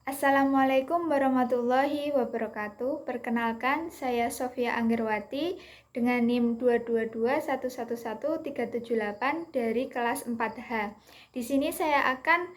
Assalamualaikum warahmatullahi wabarakatuh. Perkenalkan, saya Sofia Anggerwati dengan NIM 222111378 dari kelas 4H. Di sini saya akan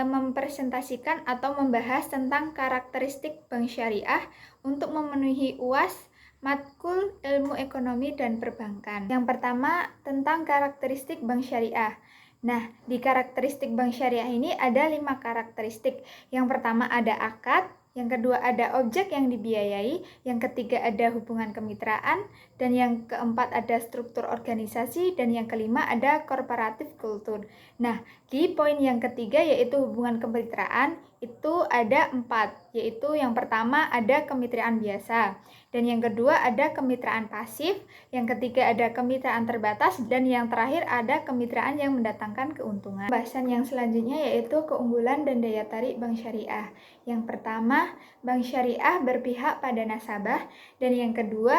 mempresentasikan atau membahas tentang karakteristik bank syariah untuk memenuhi UAS Matkul Ilmu Ekonomi dan Perbankan. Yang pertama, tentang karakteristik bank syariah. Nah, di karakteristik bank syariah ini ada 5 karakteristik. Yang pertama ada akad, yang kedua ada objek yang dibiayai, yang ketiga ada hubungan kemitraan, dan yang keempat ada struktur organisasi, dan yang kelima ada korporatif kultur. Nah, di poin yang ketiga yaitu hubungan kemitraan, itu ada 4, yaitu yang pertama ada kemitraan biasa, dan yang kedua ada kemitraan pasif, yang ketiga ada kemitraan terbatas, dan yang terakhir ada kemitraan yang mendatangkan keuntungan. Bahasan yang selanjutnya yaitu keunggulan dan daya tarik bank syariah. Yang pertama, bank syariah berpihak pada nasabah, dan yang kedua,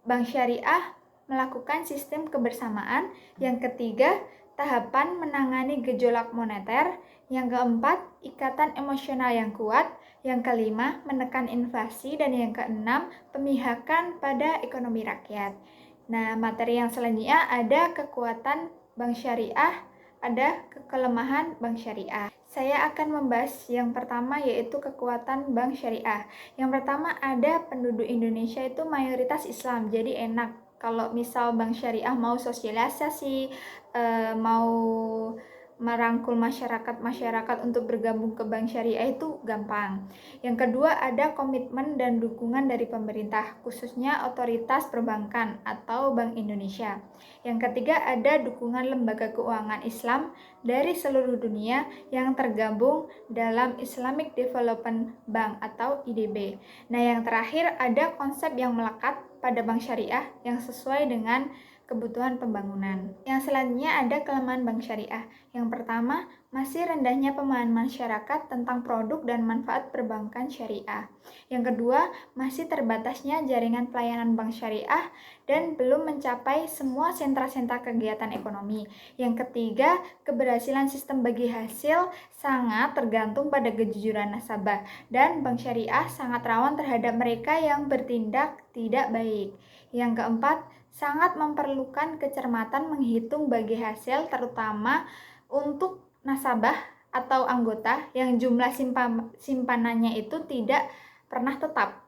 bank syariah melakukan sistem kebersamaan. Yang ketiga, tahapan menangani gejolak moneter. Yang keempat, ikatan emosional yang kuat. Yang kelima, menekan inflasi. Dan yang keenam, pemihakan pada ekonomi rakyat. Nah, materi yang selanjutnya ada kekuatan bank syariah, ada kelemahan bank syariah. Saya akan membahas yang pertama yaitu kekuatan bank syariah. Yang pertama ada penduduk Indonesia itu mayoritas Islam, jadi enak kalau misal bank syariah mau sosialisasi, mau merangkul masyarakat untuk bergabung ke bank syariah itu gampang. Yang kedua ada komitmen dan dukungan dari pemerintah, khususnya otoritas perbankan atau Bank Indonesia. Yang ketiga ada dukungan lembaga keuangan Islam dari seluruh dunia yang tergabung dalam Islamic Development Bank atau IDB. Nah, yang terakhir ada konsep yang melekat pada bank syariah yang sesuai dengan kebutuhan pembangunan. Yang selanjutnya ada kelemahan bank syariah. Yang pertama, masih rendahnya pemahaman masyarakat tentang produk dan manfaat perbankan syariah. Yang kedua, masih terbatasnya jaringan pelayanan bank syariah dan belum mencapai semua sentra-sentra kegiatan ekonomi. Yang ketiga, keberhasilan sistem bagi hasil sangat tergantung pada kejujuran nasabah, dan bank syariah sangat rawan terhadap mereka yang bertindak tidak baik. Yang keempat, sangat memerlukan kecermatan menghitung bagi hasil, terutama untuk nasabah atau anggota yang jumlah simpanannya itu tidak pernah tetap.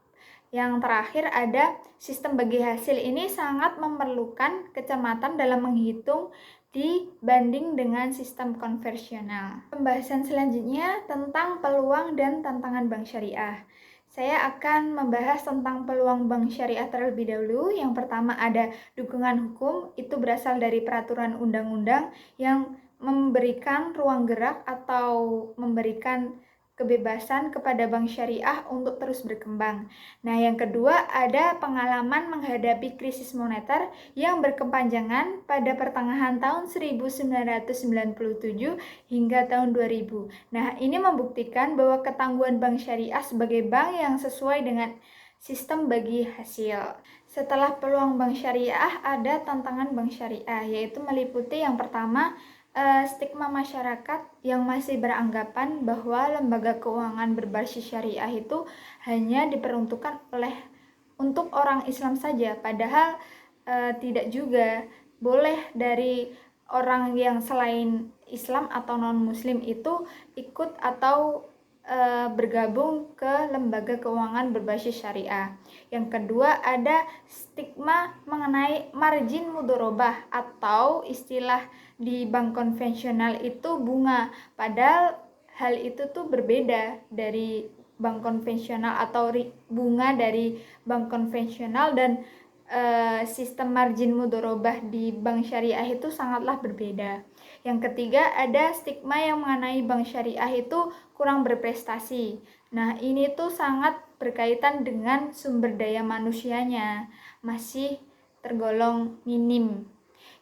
Yang terakhir ada sistem bagi hasil ini sangat memerlukan kecermatan dalam menghitung dibanding dengan sistem konvensional. Pembahasan selanjutnya tentang peluang dan tantangan bank syariah. Saya akan membahas tentang peluang bank syariah terlebih dahulu. Yang pertama ada dukungan hukum, itu berasal dari peraturan undang-undang yang memberikan ruang gerak atau memberikan kebebasan kepada bank syariah untuk terus berkembang. Nah, yang kedua ada pengalaman menghadapi krisis moneter yang berkepanjangan pada pertengahan tahun 1997 hingga tahun 2000. Nah, ini membuktikan bahwa ketangguhan bank syariah sebagai bank yang sesuai dengan sistem bagi hasil. Setelah peluang bank syariah, ada tantangan bank syariah, yaitu meliputi yang pertama, stigma masyarakat yang masih beranggapan bahwa lembaga keuangan berbasis syariah itu hanya diperuntukkan untuk orang Islam saja, padahal tidak juga. Boleh dari orang yang selain Islam atau non-Muslim itu ikut atau bergabung ke lembaga keuangan berbasis syariah. Yang kedua ada stigma mengenai margin mudorobah atau istilah di bank konvensional itu bunga. Padahal hal itu tuh berbeda dari bank konvensional atau bunga dari bank konvensional, dan sistem margin mudorobah di bank syariah itu sangatlah berbeda. Yang ketiga ada stigma yang mengenai bank syariah itu kurang berprestasi. Nah, ini tuh sangat berkaitan dengan sumber daya manusianya, masih tergolong minim.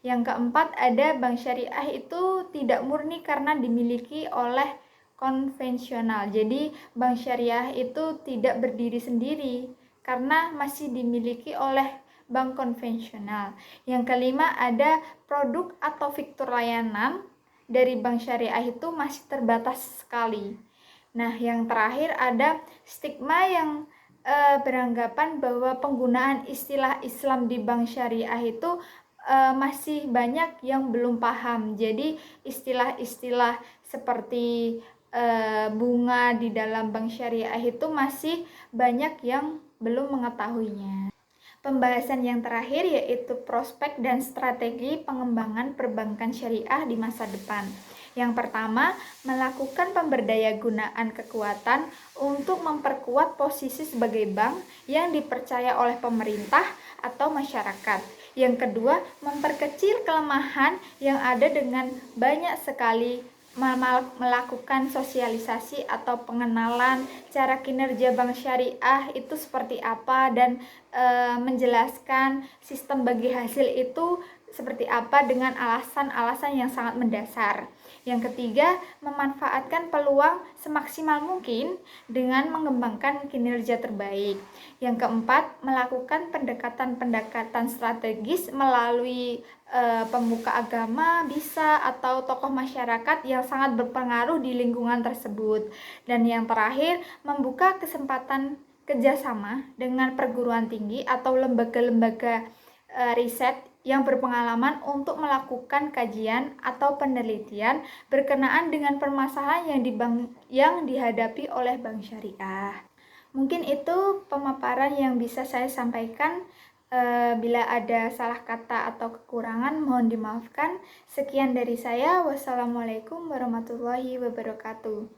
Yang keempat ada bank syariah itu tidak murni karena dimiliki oleh konvensional. Jadi bank syariah itu tidak berdiri sendiri karena masih dimiliki oleh bank konvensional. Yang kelima ada produk atau fitur layanan dari bank syariah itu masih terbatas sekali. Nah, yang terakhir ada stigma yang beranggapan bahwa penggunaan istilah Islam di bank syariah itu masih banyak yang belum paham. Jadi istilah-istilah seperti bunga di dalam bank syariah itu masih banyak yang belum mengetahuinya. Pembahasan yang terakhir yaitu prospek dan strategi pengembangan perbankan syariah di masa depan. Yang pertama, melakukan pemberdaya-gunaan kekuatan untuk memperkuat posisi sebagai bank yang dipercaya oleh pemerintah atau masyarakat. Yang kedua, memperkecil kelemahan yang ada dengan banyak sekali melakukan sosialisasi atau pengenalan cara kinerja bank syariah itu seperti apa dan menjelaskan sistem bagi hasil itu seperti apa dengan alasan-alasan yang sangat mendasar. Yang ketiga, memanfaatkan peluang semaksimal mungkin dengan mengembangkan kinerja terbaik. Yang keempat, melakukan pendekatan-pendekatan strategis melalui pemuka agama bisa atau tokoh masyarakat yang sangat berpengaruh di lingkungan tersebut. Dan yang terakhir, membuka kesempatan kerjasama dengan perguruan tinggi atau lembaga-lembaga riset yang berpengalaman untuk melakukan kajian atau penelitian berkenaan dengan permasalahan yang dihadapi oleh bank syariah. Mungkin itu pemaparan yang bisa saya sampaikan. Bila ada salah kata atau kekurangan mohon dimaafkan. Sekian dari saya. Wassalamualaikum warahmatullahi wabarakatuh.